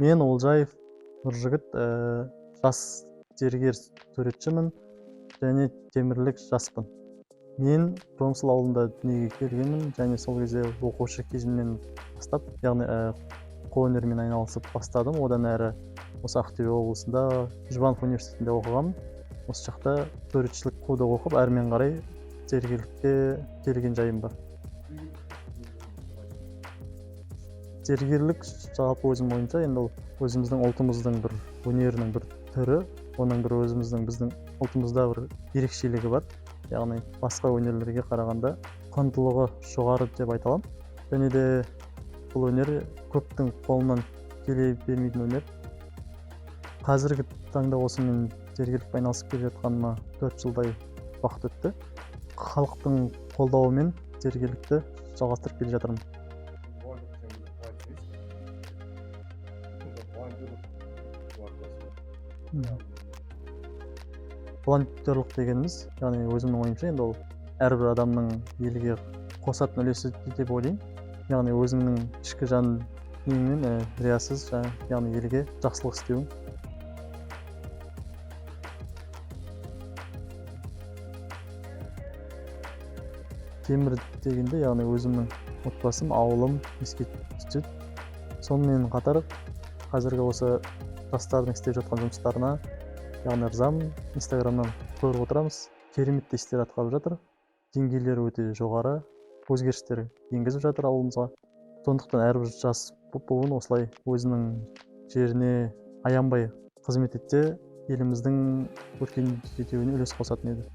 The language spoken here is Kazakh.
Мен Олжаев Нұржігіт, жас зергер суретшімін және темірлік жаспын. Мен Жомсыл ауылында дүниеге келгенмін және сол кезде оқушы кезімнен бастап, яғни қолөнермен айналысып бастадым. Одан әрі осы Ақтөбе облысында Жұбанов университетінде оқығам. Осы жақта суретшілік коды оқып, әрмен қарай зергерлікке келген жайым бар. Зергерлік жалпы өзім ойымша, енді ол өзіміздің ұлтымыздың бір өнерінің бір түрі, оның бір біздің ұлтымызда бір ерекшелігі бар. Яғни басқа өнерлерге қарағанда құндылығы жоғары деп айта аламын. Және де бұл өнер көптің қолынан келе бермейтін өнер. Қазіргі таңда осы мен зергерлікпен айналысып келе жатқаныма 4 жылдай уақыт өтті. Халықтың қолдауымен зергерлікті жалғастырып келе жатырмын. Волонтерлық дегеніміз, яғни өзімнің ойымша, енді ол әрбір адамның елге қосатын үлесі деп ойлаймын. Яғни өзіңнің ішкі жан дүниеңмен риясыз, яғни елге жақсылық істеуің. Темір дегенде, яғни өзімнің отбасым, ауылым еске түседі. Сонымен қатар қазіргі осы жастардың істеп жатқан жұмыстарына яғни ырзамын. Инстаграмнан көріп отырамыз. Керемет істер атқарып жатыр. Деңгейлері өте жоғары, өзгерістер енгізіп жатыр ауылымызға. Сондықтан әрбір жас буын осылай өзінің жеріне аянбай қызмет етсе, еліміздің өркендеуіне үлес қосатын еді.